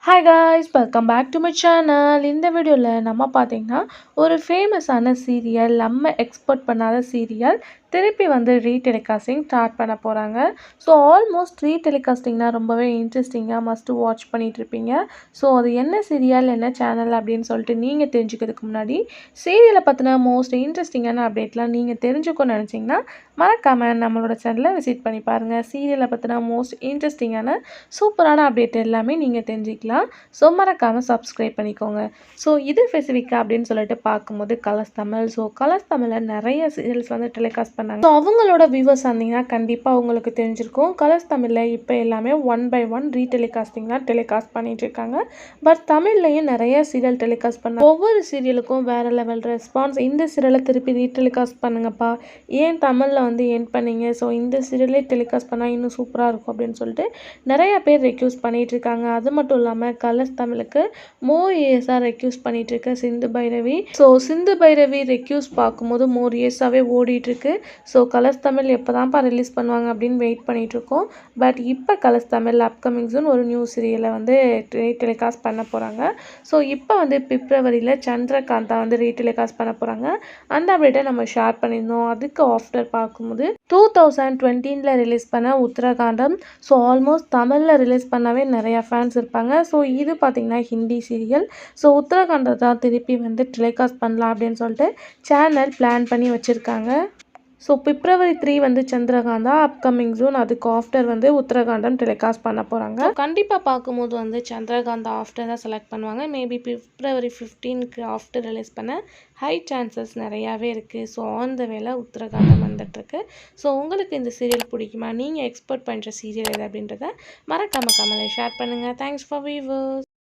Hi guys welcome back to my channel. இந்த வீடியோவில் நம்ம பார்த்தீங்கன்னா ஒரு ஃபேமஸான சீரியல், நம்ம எக்ஸ்பெக்ட் பண்ணாத சீரியல் திருப்பி வந்து ரீடெலிகாஸ்டிங் ஸ்டார்ட் பண்ண போகிறாங்க. ஸோ ஆல்மோஸ்ட் ரீடெலிகாஸ்டிங்னா ரொம்பவே இன்ட்ரெஸ்டிங்காக மஸ்ட்டு வாட்ச் பண்ணிகிட்ருப்பீங்க. ஸோ அது என்ன சீரியல், என்ன சேனல் அப்படின்னு சொல்லிட்டு நீங்கள் தெரிஞ்சுக்கிறதுக்கு முன்னாடி சீரியலை பற்றின மோஸ்ட் இன்ட்ரெஸ்டிங்கான அப்டேட்லாம் நீங்கள் தெரிஞ்சுக்கணும்னு நினச்சிங்கன்னா மறக்காமல் நம்மளோட சேனலை விசிட் பண்ணி பாருங்கள். சீரியலை பற்றின மோஸ்ட் இன்ட்ரெஸ்டிங்கான சூப்பரான அப்டேட் எல்லாமே நீங்கள் தெரிஞ்சுக்கலாம். ஸோ மறக்காமல் சப்ஸ்கிரைப் பண்ணிக்கோங்க. ஸோ இது ஸ்பெசிஃபிக்காக அப்படின்னு சொல்லிட்டு பார்க்கும்போது கலர்ஸ் தமிழ். ஸோ கலர்ஸ் தமிழில் நிறைய சீரியல்ஸ் வந்து டெலிகாஸ்ட் பண்ணாங்க. ஸோ அவங்களோட வியூவர்ஸ் வந்தீங்கன்னா கண்டிப்பாக உங்களுக்கு தெரிஞ்சிருக்கும். கலர்ஸ் தமிழில் இப்போ எல்லாமே 1 by 1 ரீடெலிகாஸ்டிங் தான் டெலிகாஸ்ட் பண்ணிட்டு இருக்காங்க. பட் தமிழ்லையும் நிறைய சீரியல் டெலிகாஸ்ட் பண்ணாங்க. ஒவ்வொரு சீரியலுக்கும் வேறு லெவல் ரெஸ்பான்ஸ். இந்த சீரியலை திருப்பி ரீடெலிகாஸ்ட் பண்ணுங்கப்பா, ஏன் தமிழில் வந்து என் பண்ணீங்க, ஸோ இந்த சீரியலே டெலிகாஸ்ட் பண்ணால் இன்னும் சூப்பராக இருக்கும் அப்படின்னு சொல்லிட்டு நிறைய பேர் ரெக்யூஸ் பண்ணிட்டு இருக்காங்க. அது மட்டும் இல்லாமல் கலர்ஸ் தமிழுக்கு மோர் இயர்ஸாக ரெக்யூஸ் பண்ணிட்டு இருக்க சிந்து பைரவி. ஸோ சிந்து பைரவி ரெக்யூஸ் பார்க்கும்போது மோர் இயர்ஸாகவே ஓடிட்டுருக்கு. ஸோ கலர்ஸ் தமிழ் எப்போ தான்ப்பா ரிலீஸ் பண்ணுவாங்க அப்படின்னு வெயிட் பண்ணிகிட்ருக்கோம். பட் இப்போ கலர்ஸ் தமிழ் அப்கமிங் ஜூன் ஒரு நியூ சீரியலை வந்து ரீடெலிகாஸ்ட் பண்ண போகிறாங்க. ஸோ இப்போ வந்து பிப்ரவரியில் சந்திரகாந்தா வந்து ரீடெலிகாஸ்ட் பண்ண போகிறாங்க. அந்த அப்டேட்டை நம்ம ஷேர் பண்ணியிருந்தோம். அதுக்கு ஆஃப்டர் பார்க்கும்போது 2020 ரிலீஸ் பண்ண உத்தரகாண்டம். ஸோ ஆல்மோஸ்ட் தமிழில் ரிலீஸ் பண்ணவே நிறையா ஃபேன்ஸ் இருப்பாங்க. ஸோ இது பார்த்திங்கன்னா ஹிந்தி சீரியல். ஸோ உத்தரகாண்டத்தை தான் திருப்பி வந்து டெலிகாஸ்ட் பண்ணலாம் அப்படின்னு சொல்லிட்டு சேனல் பிளான் பண்ணி வச்சுருக்காங்க. ஸோ பிப்ரவரி 3 வந்து சந்திரகாந்தா, அப்கமிங் ஜூன் அதுக்கு ஆஃப்டர் வந்து உத்தரகாண்டம் டெலிகாஸ்ட் பண்ண போகிறாங்க. கண்டிப்பாக பார்க்கும்போது வந்து சந்திரகாந்தா ஆஃப்டர் தான் செலக்ட் பண்ணுவாங்க. மேபி பிப்ரவரி 15க்கு ஆஃப்டர் ரிலீஸ் பண்ண ஹை சான்சஸ் நிறையாவே இருக்குது. ஸோ ஆன் த வேலை உத்தரகாண்டம் வந்துட்டுருக்கு. ஸோ உங்களுக்கு இந்த சீரியல் பிடிக்குமா, நீங்கள் எக்ஸ்பெக்ட் பண்ணுற சீரியல் எது அப்படின்றத மறக்காம கமெண்ட்ல ஷேர் பண்ணுங்கள். Thanks for viewers.